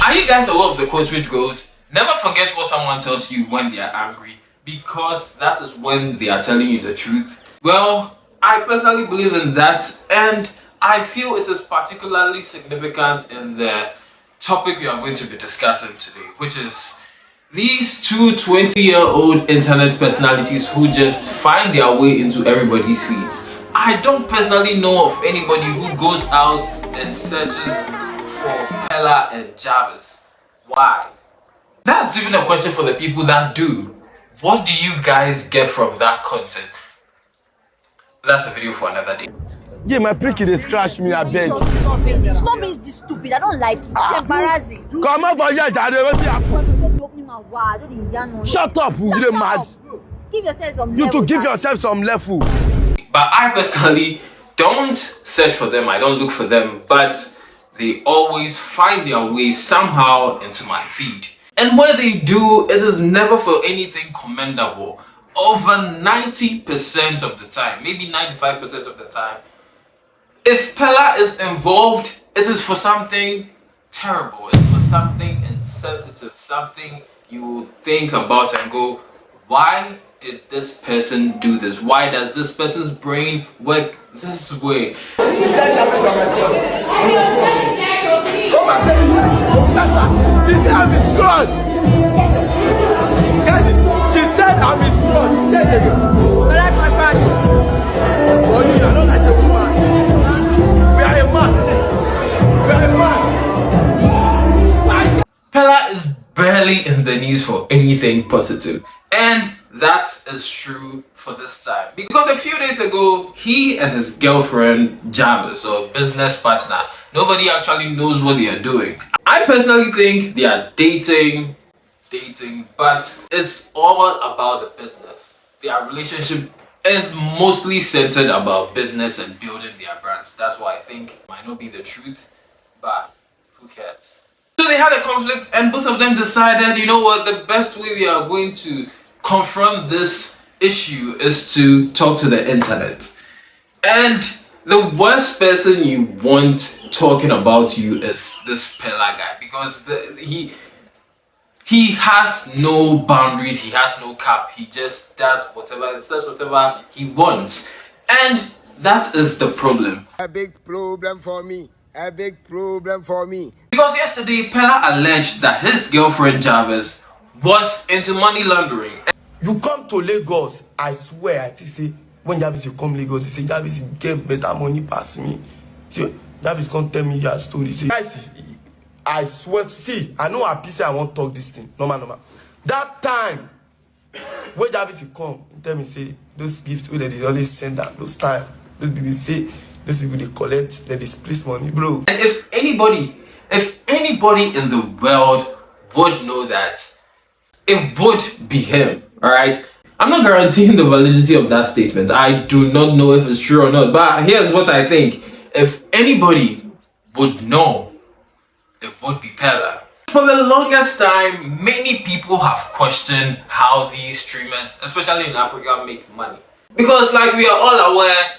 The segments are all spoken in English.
Are you guys aware of the quote which goes, never forget what someone tells you when they are angry, because that is when they are telling you the truth? Well, I personally believe in that, and I feel it is particularly significant in the topic we are going to be discussing today, which is these two 20-year-old internet personalities who just find their way into everybody's feeds. I don't personally know of anybody who goes out and searches for Peller and Jarvis. Why? That's even a question for the people that do. What do you guys get from that content? That's a video for another day. Yeah, my prick is scratch me, I beg. Stop being this stupid. I don't like it. It's embarrassing. Come on for here, Jare. Shut up, you're mad. Give yourself some You level, to give man. yourself some level. But I personally don't search for them, I don't look for them, but they always find their way somehow into my feed. And when they do, it is never for anything commendable. Over 90% of the time, maybe 95% of the time, if Peller is involved, it is for something terrible. It's for something insensitive, something you will think about and go, why did this person do this? Why does this person's brain work this way? This time is cross. She said I'm his cross. She said it. I like my brother. Oh, you don't like the woman. We are a man. We are a man. Peller is barely in the news for anything positive. And that is true for this time. Because a few days ago, he and his girlfriend, Jarvis, or business partner, nobody actually knows what they are doing. I personally think they are dating, but it's all about the business. Their relationship is mostly centered about business and building their brands. That's why I think it might not be the truth, but who cares? So they had a conflict and both of them decided, you know what, the best way we are going to confront this issue is to talk to the internet. And the worst person you want talking about you is this Peller guy, because he has no boundaries, he has no cap, he just does whatever, says whatever he wants. And that is the problem. A big problem for me. A big problem for me. Because yesterday, Peller alleged that his girlfriend Jarvis was into money laundering. You come to Lagos, I swear, I think say when Jarvis you come Lagos, he say Jarvis get better money pass me. See, Jarvis can't tell me your story. Say, guys, I swear to see, I know happy say I won't talk this thing. Normal. That time when Jarvis you come, he tell me say those gifts where they always send out those time, those people say those people they collect, they displace money, bro. And if anybody in the world would know that, it would be him. Alright, I'm not guaranteeing the validity of that statement. I do not know if it's true or not, but here's what I think. If anybody would know, it would be Peller. For the longest time, many people have questioned how these streamers, especially in Africa, make money. Because like we are all aware,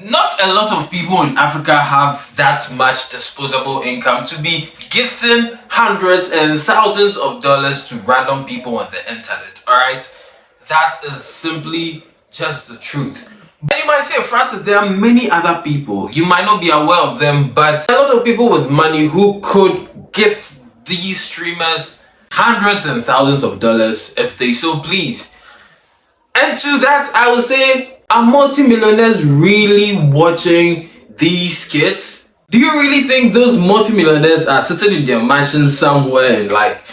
not a lot of people in Africa have that much disposable income to be gifting hundreds and thousands of dollars to random people on the internet, alright? That is simply just the truth. And you might say, Francis, there are many other people. You might not be aware of them, but a lot of people with money who could gift these streamers hundreds and thousands of dollars if they so please. And to that, I would say, are multimillionaires really watching these skits? Do you really think those multimillionaires are sitting in their mansion somewhere in like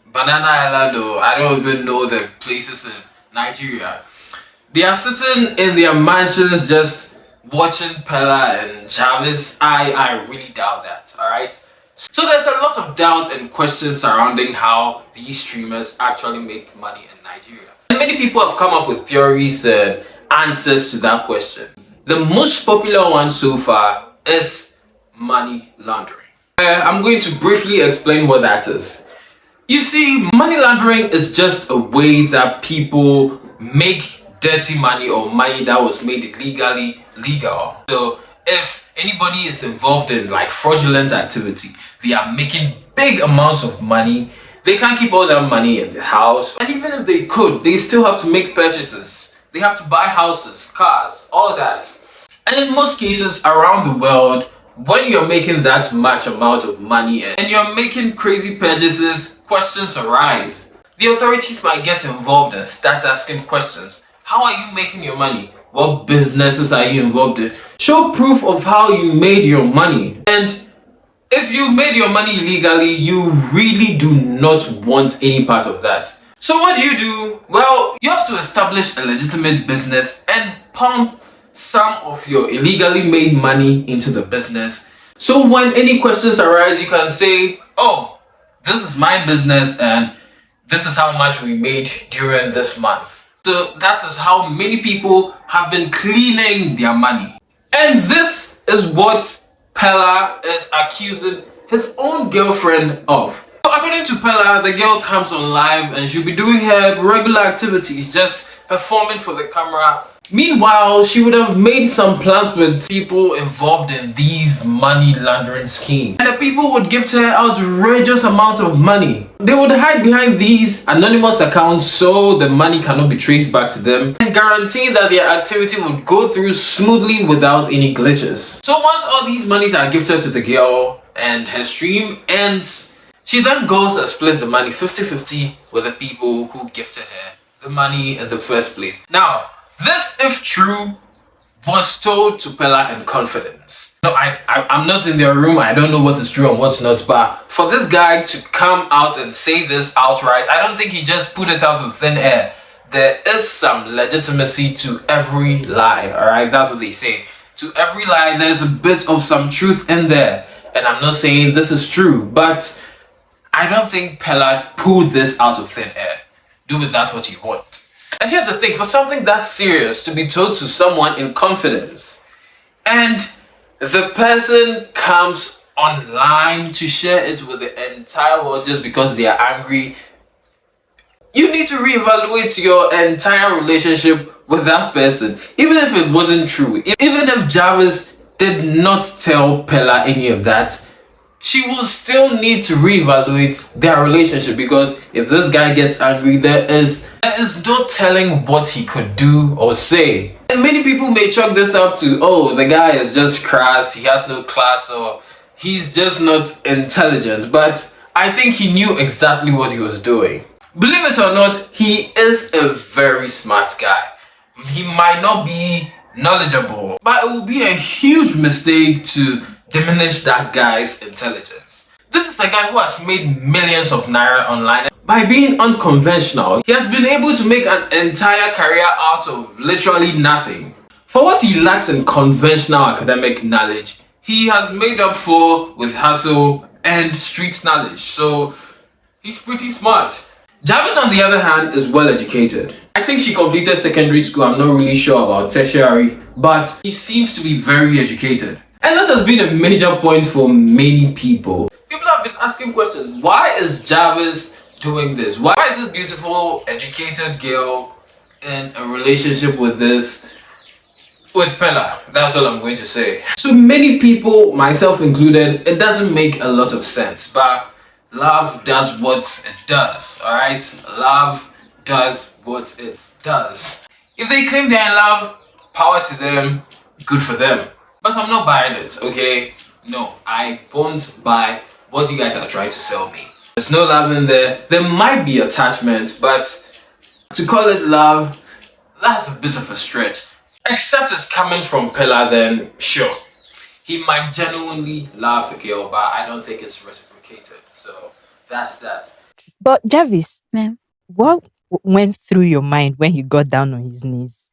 Banana Island, or I don't even know the places in Nigeria? They are sitting in their mansions just watching Peller and Jarvis. I really doubt that, alright? So there's a lot of doubt and questions surrounding how these streamers actually make money in Nigeria. And many people have come up with theories and answers to that question. The most popular one so far is money laundering. I'm going to briefly explain what that is. You see, money laundering is just a way that people make dirty money or money that was made illegally legal. So if anybody is involved in like fraudulent activity, they are making big amounts of money. They can't keep all that money in the house. And even if they could, they still have to make purchases. They have to buy houses, cars, all that. And in most cases around the world, when you're making that much amount of money and you're making crazy purchases, questions arise. The authorities might get involved and start asking questions. How are you making your money? What businesses are you involved in? Show proof of how you made your money. And if you made your money illegally, you really do not want any part of that. So what do? Well, you have to establish a legitimate business and pump some of your illegally made money into the business. So when any questions arise, you can say, oh, this is my business and this is how much we made during this month. So that is how many people have been cleaning their money. And this is what Peller is accusing his own girlfriend of. So according to Peller, the girl comes on live and she'll be doing her regular activities, just performing for the camera. Meanwhile, she would have made some plans with people involved in these money laundering schemes. And the people would give her outrageous amounts of money. They would hide behind these anonymous accounts so the money cannot be traced back to them, and guarantee that their activity would go through smoothly without any glitches. So once all these monies are gifted to the girl and her stream ends, she then goes and splits the money 50-50 with the people who gifted her the money in the first place. Now, this, if true, was told to Peller in confidence. No, I'm not in their room. I don't know what is true and what's not. But for this guy to come out and say this outright, I don't think he just put it out of thin air. There is some legitimacy to every lie. Alright, that's what they say. To every lie, there's a bit of some truth in there. And I'm not saying this is true, but I don't think Peller pulled this out of thin air. Do with that what you want. And here's the thing, for something that serious to be told to someone in confidence, and the person comes online to share it with the entire world just because they are angry, you need to reevaluate your entire relationship with that person. Even if it wasn't true, even if Jarvis did not tell Peller any of that, she will still need to reevaluate their relationship, because if this guy gets angry, there is no telling what he could do or say. And many people may chalk this up to, oh, the guy is just crass, he has no class, or he's just not intelligent. But I think he knew exactly what he was doing. Believe it or not, he is a very smart guy. He might not be knowledgeable, but it would be a huge mistake to diminish that guy's intelligence. This is a guy who has made millions of naira online. By being unconventional, he has been able to make an entire career out of literally nothing. For what he lacks in conventional academic knowledge, he has made up for with hustle and street knowledge. So he's pretty smart. Jarvis, on the other hand, is well educated. I think she completed secondary school. I'm not really sure about tertiary, but he seems to be very educated. And that has been a major point for many people. People have been asking questions. Why is Jarvis doing this? Why is this beautiful, educated girl in a relationship with Peller? That's all I'm going to say. To many people, myself included, it doesn't make a lot of sense. But love does what it does, alright? Love does what it does. If they claim they're in love, power to them, good for them. But I'm not buying it, okay? No, I won't buy what you guys are trying to sell me. There's no love in there. There might be attachment, but to call it love, that's a bit of a stretch. Except it's coming from Peller, then sure. He might genuinely love the girl, but I don't think it's reciprocated. So that's that. But Jarvis, Ma'am. what went through your mind when he got down on his knees?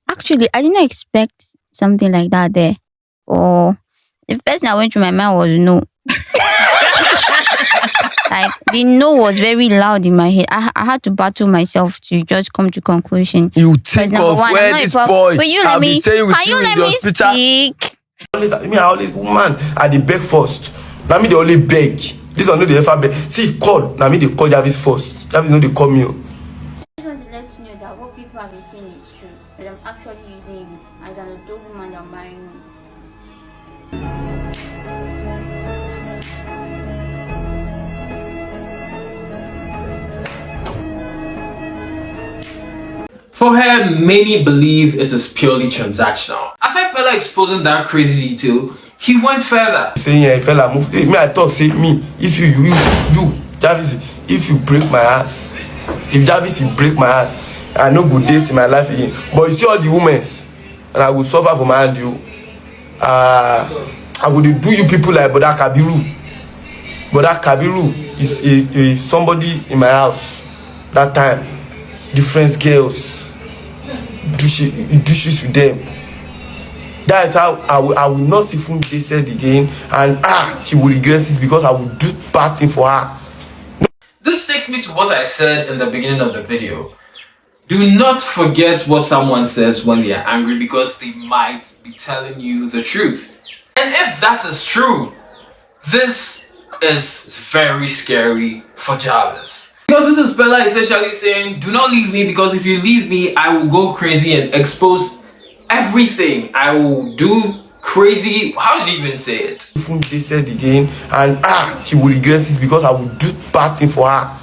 Actually, I didn't expect something like that there. Or the first thing I went through my mind was no. Like the no was very loud in my head. I had to battle myself to just come to conclusion. You Because think number of one, I'm where not a this prof- boy Will you have let me? been saying with Can you you in let the me hospital. speak? Me, I always woman, I dey beg first. Now me the only beg. This one no dey ever beg. See, call. Now me they call Jarvis first. Jarvis no dey call me. I just want to let you know that what people have been saying is true. That I'm actually using you as an adult woman that marrying me. For her, many believe it is purely transactional. Aside Peller exposing that crazy detail, he went further. Saying, yeah, fella, move. Me, I thought, say, me, if you, Jarvis, if you break my ass, if Jarvis, you break my ass, I no good days in my life again. But you see all the women's, and I will suffer for my hand, you. I will do you people like Brother Kabiru. Brother Kabiru is somebody in my house that time. Different girls, douches with them. That is how I will not even be said again, and she will regret this because I will do bad thing for her. This takes me to what I said in the beginning of the video. Do not forget what someone says when they are angry, because they might be telling you the truth. And if that is true, this is very scary for Jarvis. Because this is Peller essentially saying, do not leave me, because if you leave me, I will go crazy and expose everything. I will do crazy. How did he even say it? Even they said again, and she will regret this because I will do bad thing for her.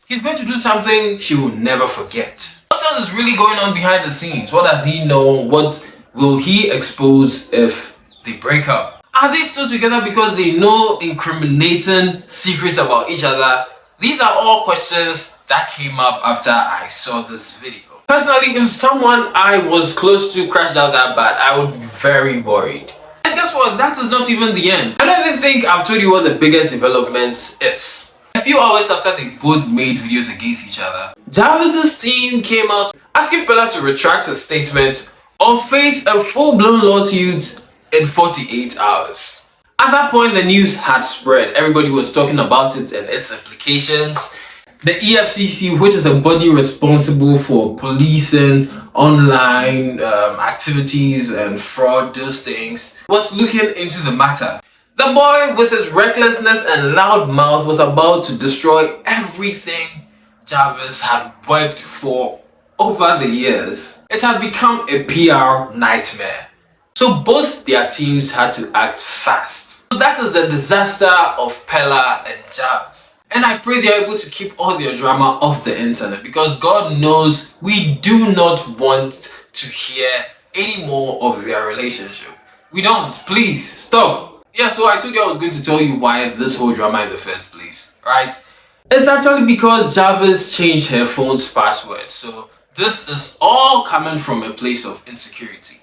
He's going to do something she will never forget. What else is really going on behind the scenes? What does he know? What will he expose if they break up? Are they still together because they know incriminating secrets about each other? These are all questions that came up after I saw this video. Personally, if someone I was close to crashed out that bad, I would be very worried. And guess what? That is not even the end. I don't even think I've told you what the biggest development is. A few hours after they both made videos against each other, Jarvis's team came out asking Peller to retract his statement or face a full-blown lawsuit in 48 hours. At that point, the news had spread. Everybody was talking about it and its implications. The EFCC, which is a body responsible for policing online activities and fraud, those things, was looking into the matter. The boy, with his recklessness and loud mouth, was about to destroy everything Jarvis had worked for over the years. It had become a PR nightmare. So both their teams had to act fast. So that is the disaster of Peller and Jarvis. And I pray they are able to keep all their drama off the internet, because God knows we do not want to hear any more of their relationship. We don't. Please, stop. Yeah, so I told you I was going to tell you why this whole drama in the first place, right? It's actually because Jarvis changed her phone's password. So this is all coming from a place of insecurity.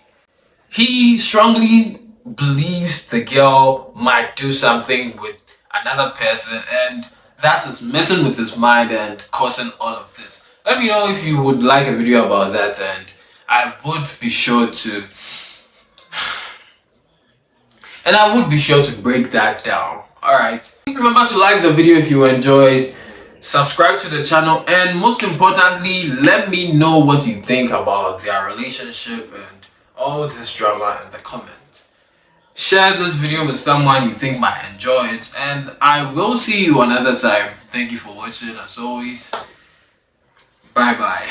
He strongly believes the girl might do something with another person, and that is messing with his mind and causing all of this. Let me know if you would like a video about that, and I would be sure to break that down. Alright, remember to like the video if you enjoyed, subscribe to the channel, and most importantly, let me know what you think about their relationship and all this drama in the comments. Share this video with someone you think might enjoy it, and I will see you another time. Thank you for watching. As always, bye bye.